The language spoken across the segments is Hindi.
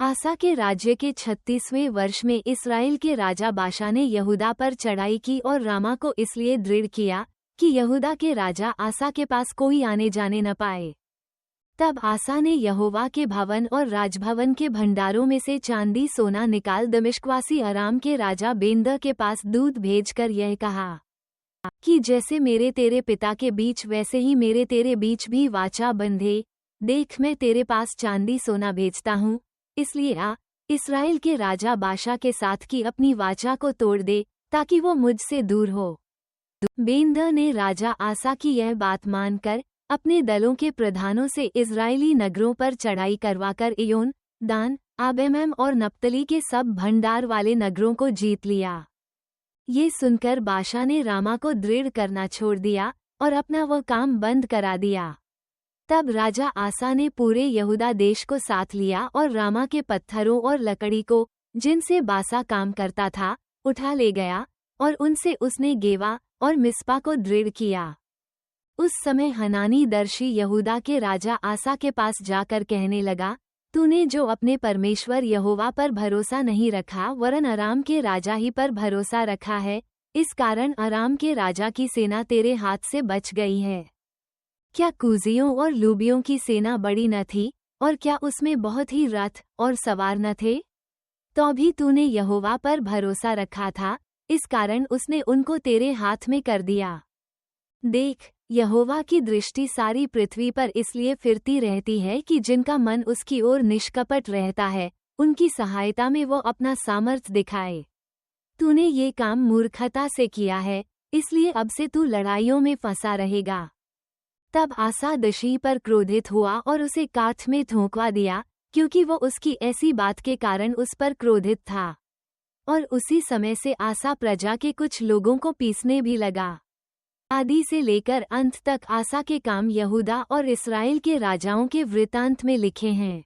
आसा के राज्य के 36वें वर्ष में इस्राएल के राजा बाशा ने यहूदा पर चढ़ाई की और रामा को इसलिए दृढ़ किया कि यहूदा के राजा आसा के पास कोई आने जाने न पाए। तब आसा ने यहोवा के भवन और राजभवन के भंडारों में से चांदी सोना निकाल दमिश्कवासी अराम के राजा बेंद के पास दूत भेजकर यह कहा कि जैसे मेरे तेरे पिता के बीच वैसे ही मेरे तेरे बीच भी वाचा बंधे। देख, मैं तेरे पास चांदी सोना भेजता हूँ, इसलिए इस्राएल के राजा बाशा के साथ की अपनी वाचा को तोड़ दे ताकि वो मुझसे दूर हो। बेंद ने राजा आसा की यह बात मानकर अपने दलों के प्रधानों से इजरायली नगरों पर चढ़ाई करवाकर इयोन, दान, आबेमैम और नप्तली के सब भंडार वाले नगरों को जीत लिया। ये सुनकर बाशा ने रामा को दृढ़ करना छोड़ दिया और अपना वह काम बंद करा दिया। तब राजा आसा ने पूरे यहूदा देश को साथ लिया और रामा के पत्थरों और लकड़ी को, जिनसे बासा काम करता था, उठा ले गया और उनसे उसने गेवा और मिस्पा को दृढ़ किया। उस समय हनानी दर्शी यहूदा के राजा आसा के पास जाकर कहने लगा, तूने जो अपने परमेश्वर यहोवा पर भरोसा नहीं रखा वरन अराम के राजा ही पर भरोसा रखा है, इस कारण अराम के राजा की सेना तेरे हाथ से बच गई है। क्या कूजियों और लूबियों की सेना बड़ी न थी, और क्या उसमें बहुत ही रथ और सवार न थे? तो भी तूने यहोवा पर भरोसा रखा था, इस कारण उसने उनको तेरे हाथ में कर दिया। देख, यहोवा की दृष्टि सारी पृथ्वी पर इसलिए फिरती रहती है कि जिनका मन उसकी ओर निष्कपट रहता है, उनकी सहायता में वो अपना सामर्थ्य दिखाए। तूने ये काम मूर्खता से किया है, इसलिए अब से तू लड़ाइयों में फंसा रहेगा। तब आसा दशी पर क्रोधित हुआ और उसे काठ में ठोंकवा दिया, क्योंकि वो उसकी ऐसी बात के कारण उस पर क्रोधित था। और उसी समय से आसा प्रजा के कुछ लोगों को पीसने भी लगा। आदि से लेकर अंत तक आसा के काम यहूदा और इस्राएल के राजाओं के वृत्तांत में लिखे हैं।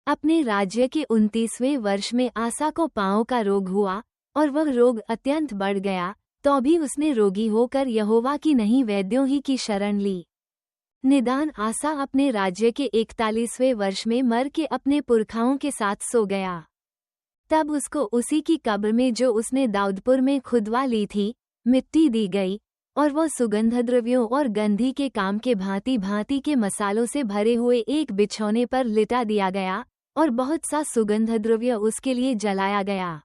अपने राज्य के 29वें वर्ष में आसा को पांव का रोग हुआ और वह रोग अत्यंत बढ़ गया, तो भी उसने रोगी होकर यहोवा की नहीं वैद्यों ही की शरण ली। निदान आसा अपने राज्य के 41वें वर्ष में मर के अपने पुरखाओं के साथ सो गया। तब उसको उसी की कब्र में जो उसने दाऊदपुर में खुदवा ली थी, मिट्टी दी गई और वो सुगंधद्रव्यों और गंधी के काम के भांति भांति के मसालों से भरे हुए एक बिछौने पर लिटा दिया गया और बहुत सा सुगंधद्रव्य उसके लिए जलाया गया।